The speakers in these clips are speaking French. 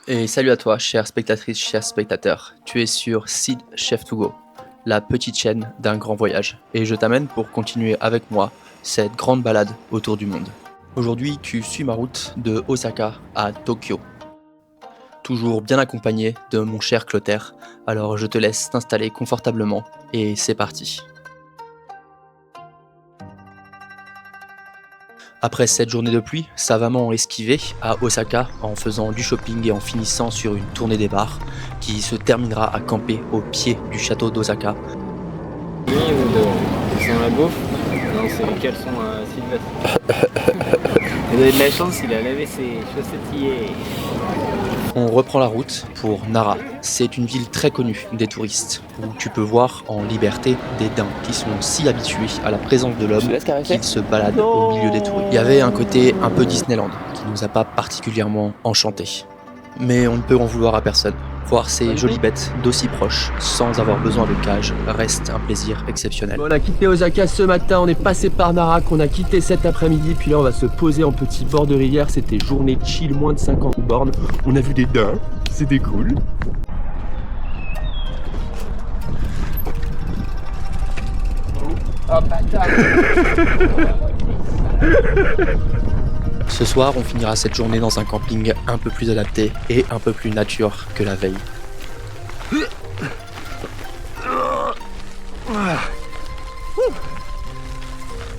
Et salut à toi, chère spectatrice, chers spectateurs. Tu es sur Sid Chef to Go, la petite chaîne d'un grand voyage. Et je t'amène pour continuer avec moi cette grande balade autour du monde. Aujourd'hui, tu suis ma route de Osaka à Tokyo. Toujours bien accompagné de mon cher Clotaire. Alors je te laisse t'installer confortablement et c'est parti. Après cette journée de pluie, savamment esquivée à Osaka en faisant du shopping et en finissant sur une tournée des bars qui se terminera à camper au pied du château d'Osaka. Ou de sans la bouffe. Non, c'est les caleçons à Sylvestre. Il a eu de la chance, il a lavé ses chaussettes. On reprend la route pour Nara. C'est une ville très connue des touristes, où tu peux voir en liberté des daims qui sont si habitués à la présence de l'homme qu'ils se baladent au milieu des touristes. Il y avait un côté un peu Disneyland qui nous a pas particulièrement enchantés. Mais on ne peut en vouloir à personne. Voir ces jolies bêtes d'aussi proches, sans avoir besoin de cage, reste un plaisir exceptionnel. Bon, on a quitté Osaka ce matin, on est passé par Nara, qu'on a quitté cet après-midi, puis là on va se poser en petit bord de rivière. C'était journée chill, moins de 50 bornes. On a vu des daims, c'était cool. Oh bâtard. Ce soir, on finira cette journée dans un camping un peu plus adapté et un peu plus nature que la veille.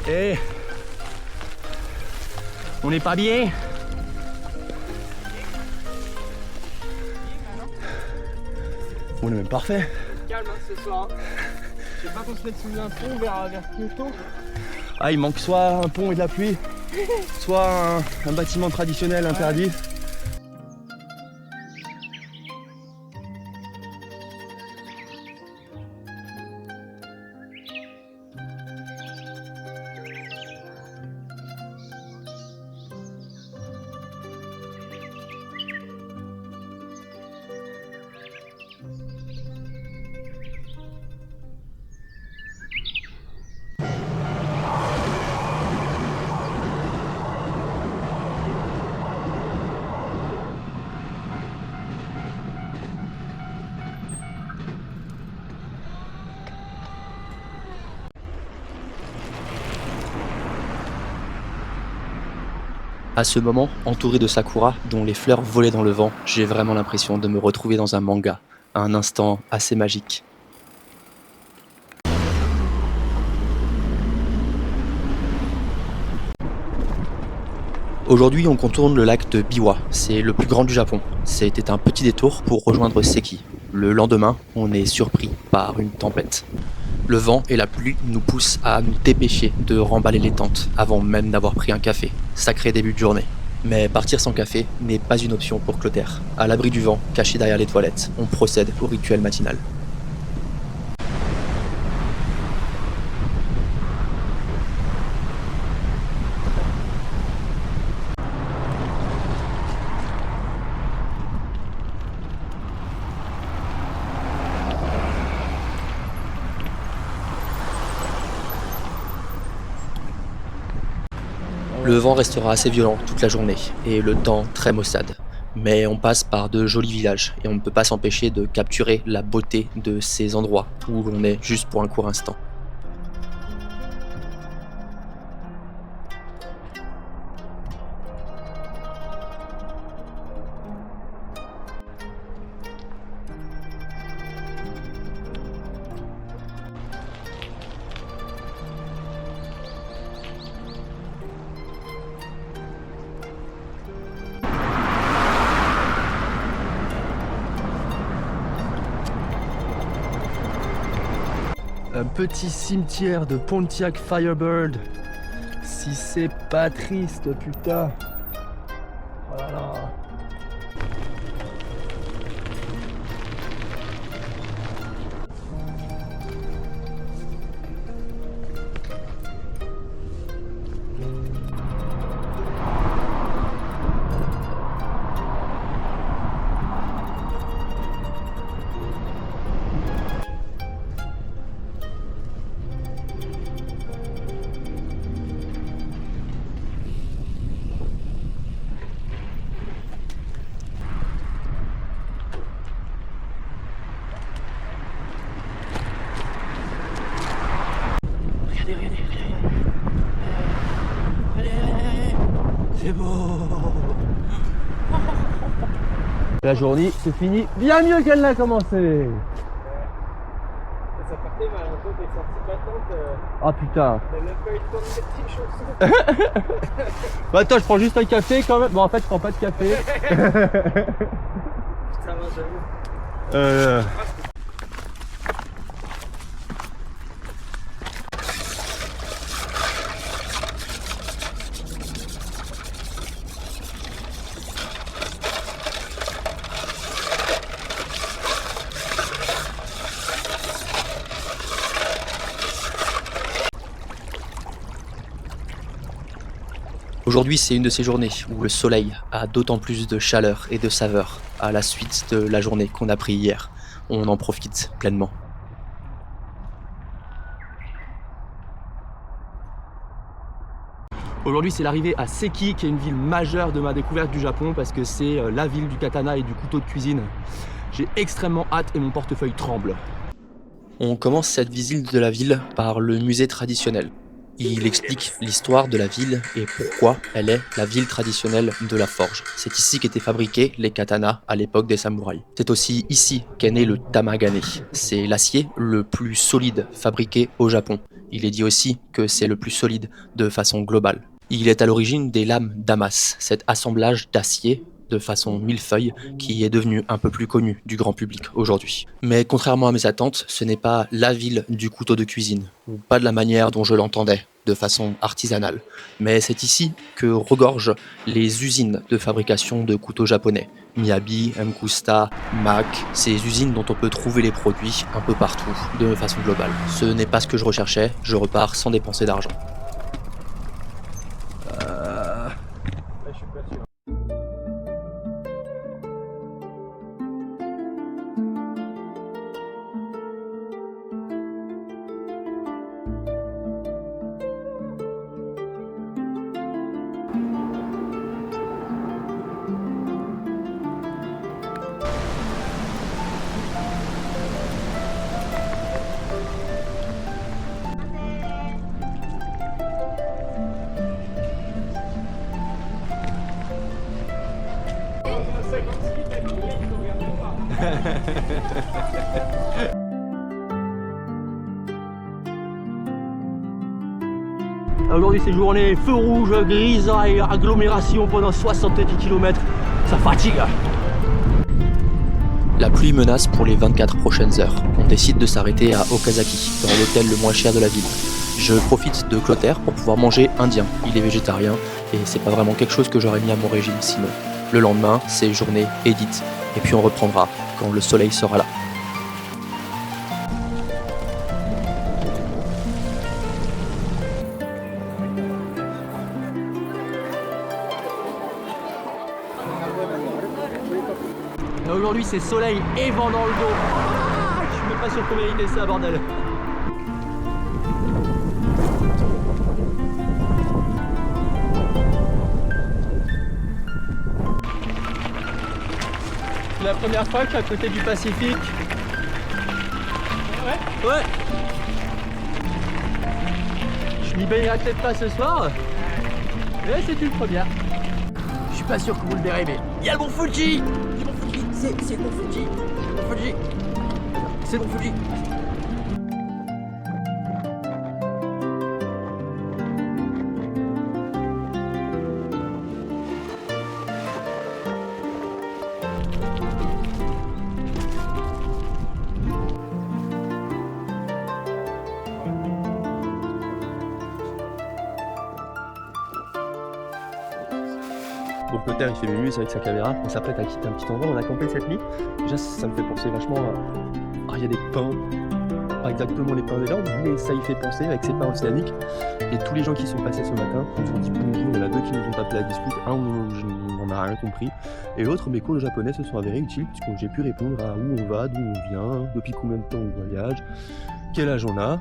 Eh, on n'est pas bien? On est même parfait. Calme ce soir. Je sais pas qu'on se mette sous un pont vers Kyoto. Ah, il manque soit un pont et de la pluie, soit un bâtiment traditionnel interdit. À ce moment, entouré de sakura dont les fleurs volaient dans le vent, j'ai vraiment l'impression de me retrouver dans un manga, un instant assez magique. Aujourd'hui, on contourne le lac de Biwa, c'est le plus grand du Japon. C'était un petit détour pour rejoindre Seki. Le lendemain, on est surpris par une tempête. Le vent et la pluie nous poussent à nous dépêcher de remballer les tentes avant même d'avoir pris un café. Sacré début de journée. Mais partir sans café n'est pas une option pour Clotaire. À l'abri du vent, caché derrière les toilettes, on procède au rituel matinal. Le vent restera assez violent toute la journée et le temps très maussade. Mais on passe par de jolis villages et on ne peut pas s'empêcher de capturer la beauté de ces endroits où l'on est juste pour un court instant. Un petit cimetière de Pontiac Firebird. Si c'est pas triste, putain. Oh là là. c'est beau. La journée se finit bien mieux qu'elle n'a commencé. Ça partait mal, un peu, t'es sorti battante. Ah putain. T'as même pas eu le temps de mettre tes chaussons. Bah attends, je prends juste un café quand même. Bon, en fait, je prends pas de café. Ça va, j'avoue. Aujourd'hui, c'est une de ces journées où le soleil a d'autant plus de chaleur et de saveur à la suite de la journée qu'on a pris hier. On en profite pleinement. Aujourd'hui, c'est l'arrivée à Seki, qui est une ville majeure de ma découverte du Japon parce que c'est la ville du katana et du couteau de cuisine. J'ai extrêmement hâte et mon portefeuille tremble. On commence cette visite de la ville par le musée traditionnel. Il explique l'histoire de la ville et pourquoi elle est la ville traditionnelle de la forge. C'est ici qu'étaient fabriqués les katanas à l'époque des samouraïs. C'est aussi ici qu'est né le tamagane. C'est l'acier le plus solide fabriqué au Japon. Il est dit aussi que c'est le plus solide de façon globale. Il est à l'origine des lames damas, cet assemblage d'acier de façon millefeuille qui est devenu un peu plus connu du grand public aujourd'hui. Mais contrairement à mes attentes, ce n'est pas la ville du couteau de cuisine, ou pas de la manière dont je l'entendais, de façon artisanale. Mais c'est ici que regorgent les usines de fabrication de couteaux japonais. Miyabi, Mkusta, Mac, ces usines dont on peut trouver les produits un peu partout, de façon globale. Ce n'est pas ce que je recherchais, je repars sans dépenser d'argent. Je suis pas sûr. Aujourd'hui, c'est journée feu rouge, grisaille, agglomération pendant 70 km. Ça fatigue. La pluie menace pour les 24 prochaines heures. On décide de s'arrêter à Okazaki, dans l'hôtel le moins cher de la ville. Je profite de Clotaire pour pouvoir manger indien. Il est végétarien et c'est pas vraiment quelque chose que j'aurais mis à mon régime sinon. Le lendemain, c'est journée Edith. Et puis on reprendra quand le soleil sera là. Aujourd'hui, c'est soleil et vent dans le dos. Ah, je suis même pas sûr qu'on méritait ça, bordel. C'est la première fois que je suis à côté du Pacifique. Ouais. Ouais. Je m'y baignerai peut-être pas ce soir, mais c'est une première. Je suis pas sûr que vous le verrez, mais il y a le mont Fuji. C'est mon Fuji. C'est mon Fuji. Donc le terre il fait mieux avec sa caméra, on s'apprête à quitter un petit endroit, on a campé cette nuit. Déjà ça me fait penser vachement à... il y a des pins, pas exactement les pins des Landes, mais ça y fait penser avec ces pins océaniques. Et tous les gens qui sont passés ce matin, nous ont dit bonjour, il y en a deux qui nous ont tapé la dispute, un où je n'en ai rien compris, et l'autre mes cours de japonais se sont avérés utiles puisque j'ai pu répondre à où on va, d'où on vient, depuis combien de temps on voyage, quel âge on a.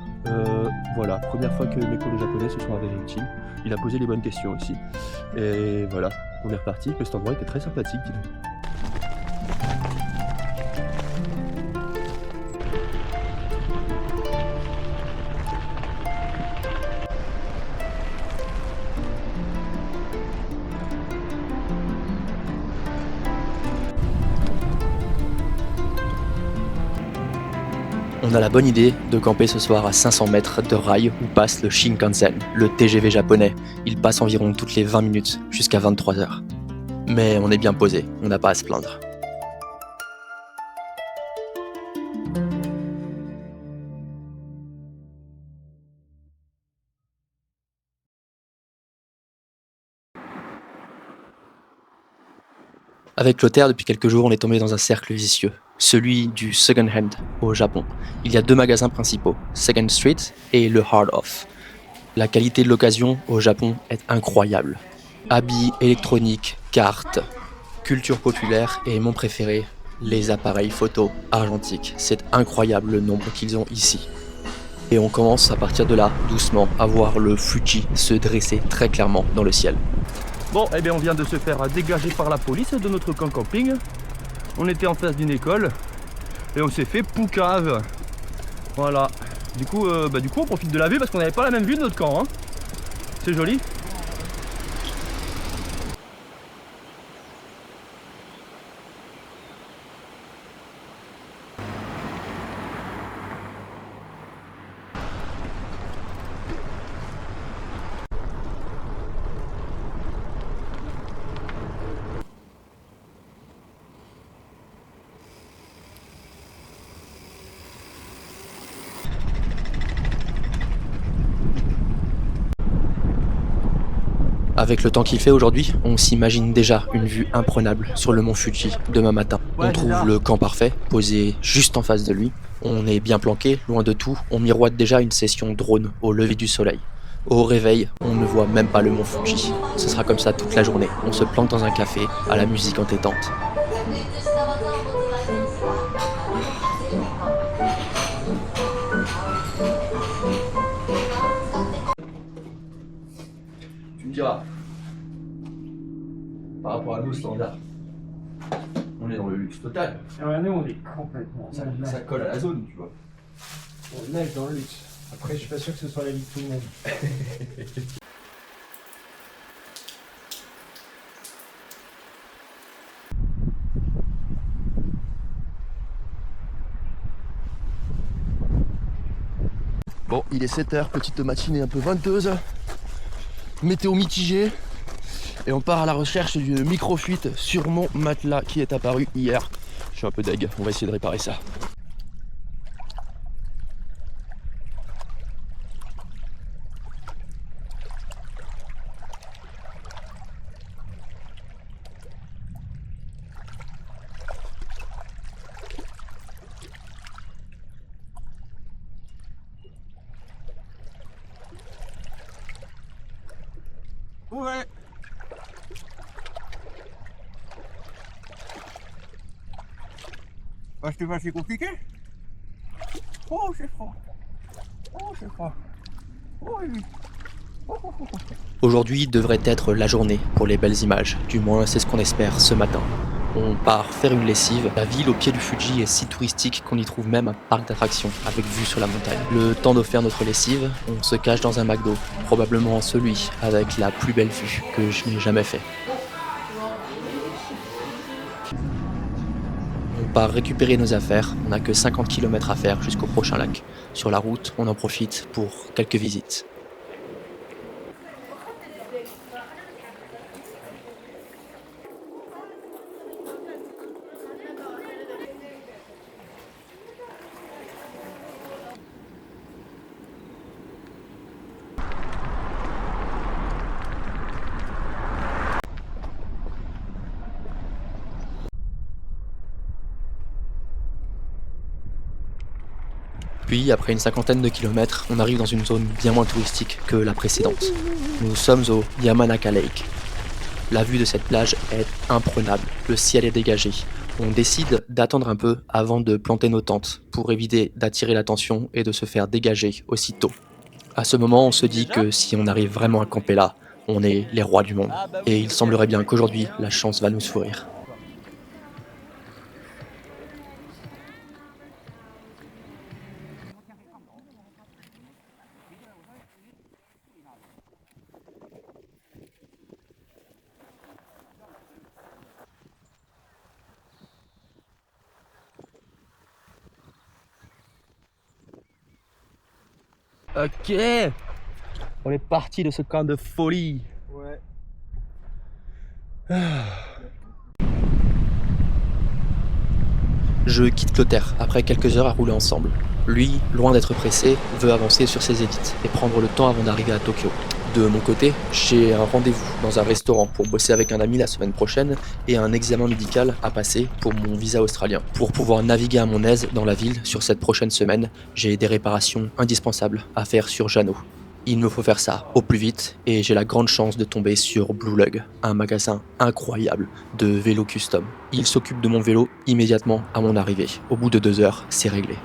Voilà, première fois que mes cours de japonais se sont avérés utiles. Il a posé les bonnes questions aussi. Et voilà, on est reparti, mais cet endroit était très sympathique. Dis donc. On a la bonne idée de camper ce soir à 500 mètres de rail où passe le Shinkansen, le TGV japonais. Il passe environ toutes les 20 minutes jusqu'à 23h. Mais on est bien posé, on n'a pas à se plaindre. Avec Clotaire, depuis quelques jours, on est tombé dans un cercle vicieux, celui du second hand au Japon. Il y a 2 magasins principaux, Second Street et le Hard Off. La qualité de l'occasion au Japon est incroyable. Habits électroniques, cartes, culture populaire et mon préféré, les appareils photo argentiques. C'est incroyable le nombre qu'ils ont ici. Et on commence à partir de là, doucement, à voir le Fuji se dresser très clairement dans le ciel. Bon, eh bien on vient de se faire dégager par la police de notre camp camping. On était en face d'une école et on s'est fait poucave. Voilà. Du coup, on profite de la vue parce qu'on n'avait pas la même vue de notre camp. Hein. C'est joli. Avec le temps qu'il fait aujourd'hui, on s'imagine déjà une vue imprenable sur le mont Fuji demain matin. On trouve le camp parfait, posé juste en face de lui. On est bien planqué, loin de tout. On miroite déjà une session drone au lever du soleil. Au réveil, on ne voit même pas le mont Fuji. Ce sera comme ça toute la journée. On se planque dans un café, à la musique entêtante. Tu me diras, par rapport à nos standards, on est dans le luxe total. Ouais, nous on est complètement. Ça colle à la zone, tu vois. On nage dans le luxe. Après, je suis pas sûr que ce soit la vie de tout le monde. Bon, il est 7h, petite matinée un peu venteuse. Météo mitigée. Et on part à la recherche d'une micro-fuite sur mon matelas qui est apparu hier. Je suis un peu deg, on va essayer de réparer ça. Ouais. Parce que c'est compliqué. Oh, c'est froid. Oh, c'est froid. Oh, oui. Aujourd'hui devrait être la journée pour les belles images. Du moins, c'est ce qu'on espère ce matin. On part faire une lessive. La ville au pied du Fuji est si touristique qu'on y trouve même un parc d'attractions avec vue sur la montagne. Le temps de faire notre lessive, on se cache dans un McDo, probablement celui avec la plus belle vue que je n'ai jamais fait. On part récupérer nos affaires, on n'a que 50 km à faire jusqu'au prochain lac. Sur la route, on en profite pour quelques visites. Puis, après une cinquantaine de kilomètres, on arrive dans une zone bien moins touristique que la précédente. Nous sommes au Yamanaka Lake. La vue de cette plage est imprenable, le ciel est dégagé. On décide d'attendre un peu avant de planter nos tentes pour éviter d'attirer l'attention et de se faire dégager aussitôt. À ce moment, on se dit que si on arrive vraiment à camper là, on est les rois du monde. Et il semblerait bien qu'aujourd'hui, la chance va nous sourire. Ok. On est parti de ce camp de folie. Ouais. Je quitte Clotaire après quelques heures à rouler ensemble. Lui, loin d'être pressé, veut avancer sur ses édits et prendre le temps avant d'arriver à Tokyo. De mon côté, j'ai un rendez-vous dans un restaurant pour bosser avec un ami la semaine prochaine et un examen médical à passer pour mon visa australien. Pour pouvoir naviguer à mon aise dans la ville sur cette prochaine semaine, j'ai des réparations indispensables à faire sur Jano. Il me faut faire ça au plus vite et j'ai la grande chance de tomber sur Blue Lug, un magasin incroyable de vélos custom. Il s'occupe de mon vélo immédiatement à mon arrivée. Au bout de 2 heures, c'est réglé.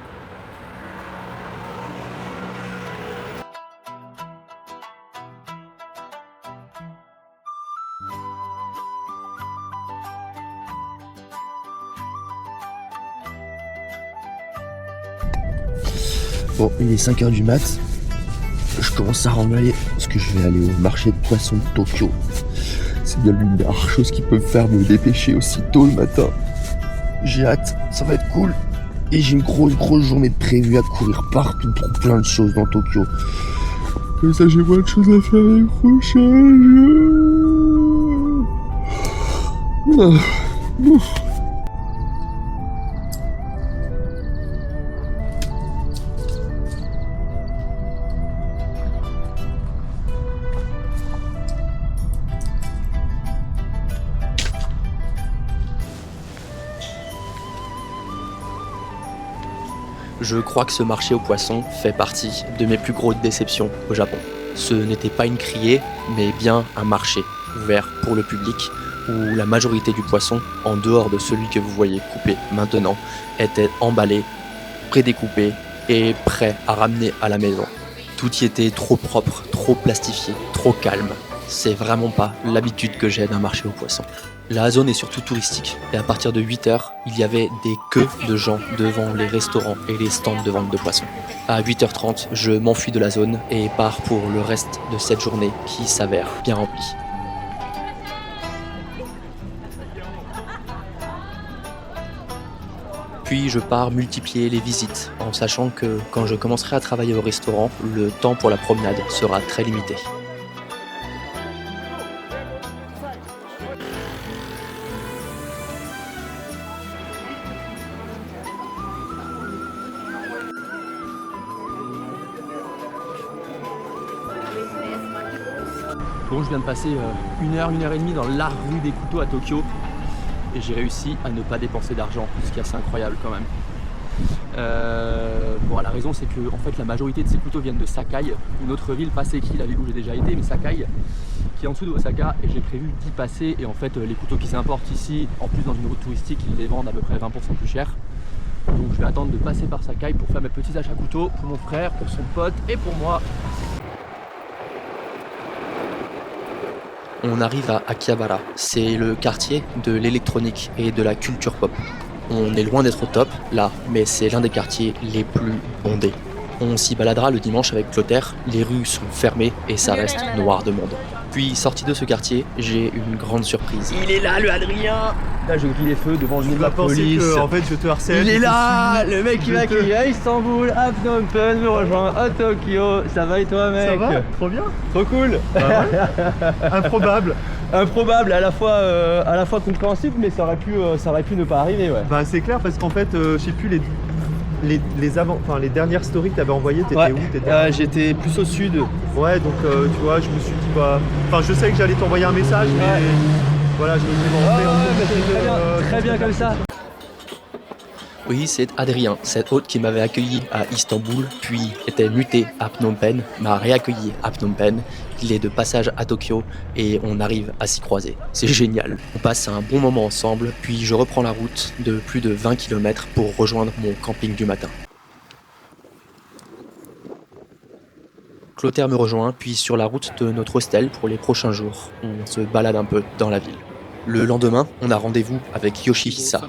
Bon, il est 5h du mat. Je commence à remballer parce que je vais aller au marché de poissons de Tokyo. C'est bien l'une des rares choses qui peuvent faire me dépêcher aussi tôt le matin. J'ai hâte, ça va être cool. Et j'ai une grosse journée de prévue à courir partout pour plein de choses dans Tokyo. Comme ça, j'ai moins de choses à faire les prochains jours. Je crois que ce marché aux poissons fait partie de mes plus grosses déceptions au Japon. Ce n'était pas une criée, mais bien un marché ouvert pour le public où la majorité du poisson, en dehors de celui que vous voyez coupé maintenant, était emballé, prédécoupé et prêt à ramener à la maison. Tout y était trop propre, trop plastifié, trop calme. C'est vraiment pas l'habitude que j'ai d'un marché aux poissons. La zone est surtout touristique et à partir de 8h, il y avait des queues de gens devant les restaurants et les stands de vente de poissons. À 8h30, je m'enfuis de la zone et pars pour le reste de cette journée qui s'avère bien remplie. Puis je pars multiplier les visites en sachant que quand je commencerai à travailler au restaurant, le temps pour la promenade sera très limité. Bon, je viens de passer 1h et demie dans la rue des couteaux à Tokyo et j'ai réussi à ne pas dépenser d'argent, ce qui est assez incroyable quand même. La raison c'est que en fait, la majorité de ces couteaux viennent de Sakai, une autre ville, pas Seki, la ville où j'ai déjà été, mais Sakai, qui est en dessous de Osaka, et j'ai prévu d'y passer. Et en fait, les couteaux qui s'importent ici, en plus dans une route touristique, ils les vendent à peu près 20% plus cher. Donc je vais attendre de passer par Sakai pour faire mes petits achats couteaux pour mon frère, pour son pote et pour moi. On arrive à Akihabara, c'est le quartier de l'électronique et de la culture pop. On est loin d'être au top, là, mais c'est l'un des quartiers les plus bondés. On s'y baladera le dimanche avec Clotaire, les rues sont fermées et ça reste noir de monde. Puis, sorti de ce quartier, j'ai une grande surprise. Il est là, le Adrien. Là, je grille les feux devant une police. En fait, je te harcèle. Il est là, le mec qui m'a accueilli à Istanbul, à Phnom Penh, me rejoint à Tokyo. Ça va et toi, mec? Ça va? Trop bien. Trop cool. Bah ouais. Improbable. Improbable, à la fois compréhensible, mais ça aurait pu ne pas arriver, ouais. Bah c'est clair parce qu'en fait, je sais plus les dernières stories que t'avais envoyées, t'étais Ouais. où? J'étais plus au sud. Ouais, donc tu vois, je me suis dit enfin, je sais que j'allais t'envoyer un message, mais Ouais. voilà, je me C'est très bien comme ça. Oui, c'est Adrien, cet hôte qui m'avait accueilli à Istanbul, puis était muté à Phnom Penh, m'a réaccueilli à Phnom Penh. Il est de passage à Tokyo et on arrive à s'y croiser. C'est génial. On passe un bon moment ensemble, puis je reprends la route de plus de 20 km pour rejoindre mon camping du matin. Clotaire me rejoint, puis sur la route de notre hostel pour les prochains jours, on se balade un peu dans la ville. Le lendemain, on a rendez-vous avec Yoshihisa,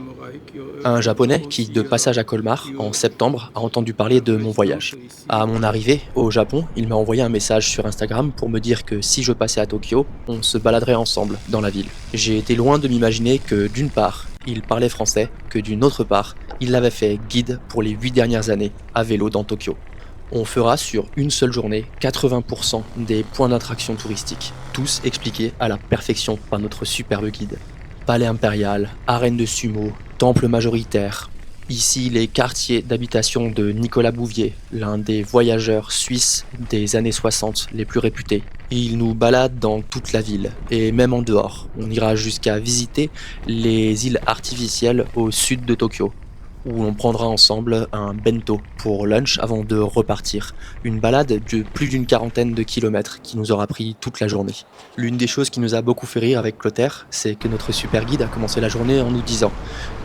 un japonais qui, de passage à Colmar en septembre, a entendu parler de mon voyage. À mon arrivée au Japon, il m'a envoyé un message sur Instagram pour me dire que si je passais à Tokyo, on se baladerait ensemble dans la ville. J'ai été loin de m'imaginer que d'une part, il parlait français, que d'une autre part, il l'avait fait guide pour les 8 dernières années à vélo dans Tokyo. On fera sur une seule journée 80% des points d'attraction touristique, tous expliqués à la perfection par notre superbe guide. Palais impérial, arène de sumo, temple majoritaire. Ici, les quartiers d'habitation de Nicolas Bouvier, l'un des voyageurs suisses des années 60 les plus réputés. Il nous balade dans toute la ville, et même en dehors. On ira jusqu'à visiter les îles artificielles au sud de Tokyo, où l'on prendra ensemble un bento pour lunch avant de repartir. Une balade de plus d'une quarantaine de kilomètres qui nous aura pris toute la journée. L'une des choses qui nous a beaucoup fait rire avec Clotaire, c'est que notre super guide a commencé la journée en nous disant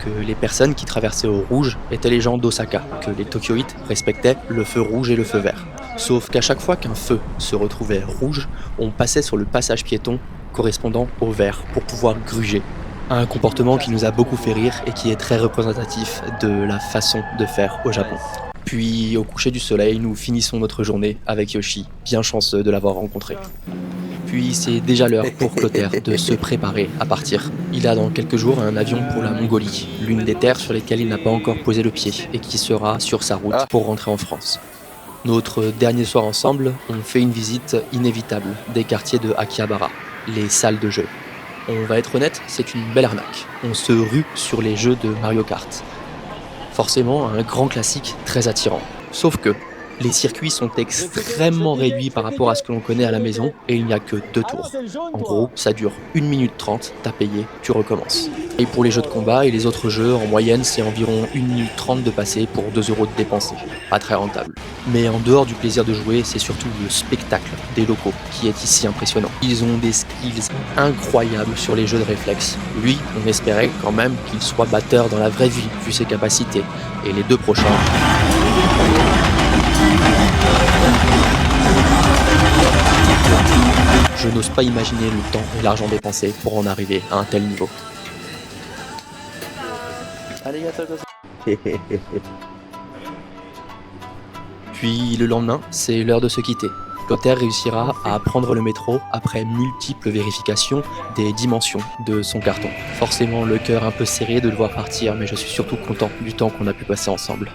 que les personnes qui traversaient au rouge étaient les gens d'Osaka, que les Tokyoïtes respectaient le feu rouge et le feu vert. Sauf qu'à chaque fois qu'un feu se retrouvait rouge, on passait sur le passage piéton correspondant au vert pour pouvoir gruger. Un comportement qui nous a beaucoup fait rire et qui est très représentatif de la façon de faire au Japon. Puis au coucher du soleil, nous finissons notre journée avec Yoshi, bien chanceux de l'avoir rencontré. Puis c'est déjà l'heure pour Clotaire de se préparer à partir. Il a dans quelques jours un avion pour la Mongolie, l'une des terres sur lesquelles il n'a pas encore posé le pied et qui sera sur sa route pour rentrer en France. Notre dernier soir ensemble, on fait une visite inévitable des quartiers de Akihabara, les salles de jeu. On va être honnête, c'est une belle arnaque. On se rue sur les jeux de Mario Kart. Forcément, un grand classique très attirant. Sauf que les circuits sont extrêmement réduits par rapport à ce que l'on connaît à la maison et il n'y a que 2 tours. En gros, ça dure 1 minute 30, t'as payé, tu recommences. Et pour les jeux de combat et les autres jeux, en moyenne, c'est environ 1 minute 30 de passer pour 2 € de dépenser. Pas très rentable. Mais en dehors du plaisir de jouer, c'est surtout le spectacle des locaux qui est ici impressionnant. Ils ont des skills incroyables sur les jeux de réflexes. Lui, on espérait quand même qu'il soit batteur dans la vraie vie, vu ses capacités. Et les 2 prochains... Je n'ose pas imaginer le temps et l'argent dépensés pour en arriver à un tel niveau. Puis le lendemain, c'est l'heure de se quitter. Clotaire réussira à prendre le métro après multiples vérifications des dimensions de son carton. Forcément le cœur un peu serré de le voir partir, mais je suis surtout content du temps qu'on a pu passer ensemble.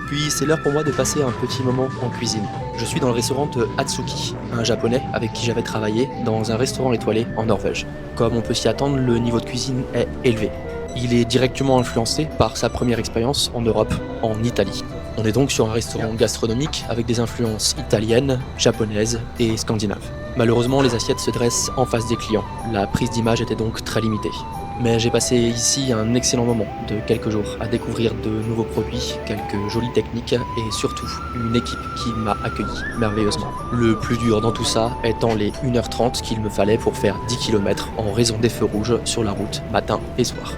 Puis c'est l'heure pour moi de passer un petit moment en cuisine. Je suis dans le restaurant de Hatsuki, un japonais avec qui j'avais travaillé dans un restaurant étoilé en Norvège. Comme on peut s'y attendre, le niveau de cuisine est élevé. Il est directement influencé par sa première expérience en Europe, en Italie. On est donc sur un restaurant gastronomique avec des influences italiennes, japonaises et scandinaves. Malheureusement, les assiettes se dressent en face des clients. La prise d'image était donc très limitée. Mais j'ai passé ici un excellent moment de quelques jours à découvrir de nouveaux produits, quelques jolies techniques et surtout une équipe qui m'a accueilli merveilleusement. Le plus dur dans tout ça étant les 1h30 qu'il me fallait pour faire 10 km en raison des feux rouges sur la route matin et soir.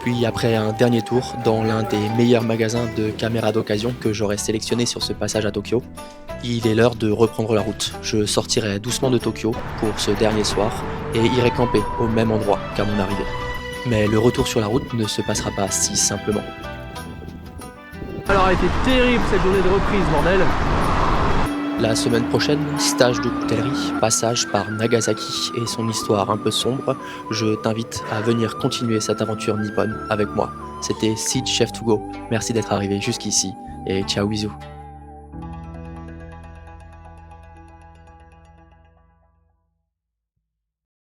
Puis après un dernier tour dans l'un des meilleurs magasins de caméras d'occasion que j'aurais sélectionné sur ce passage à Tokyo, il est l'heure de reprendre la route. Je sortirai doucement de Tokyo pour ce dernier soir et irai camper au même endroit qu'à mon arrivée. Mais le retour sur la route ne se passera pas si simplement. Alors, elle était terrible cette journée de reprise, bordel. La semaine prochaine, stage de coutellerie, passage par Nagasaki et son histoire un peu sombre. Je t'invite à venir continuer cette aventure nippone avec moi. C'était Seed Chef to Go. Merci d'être arrivé jusqu'ici et ciao bisous.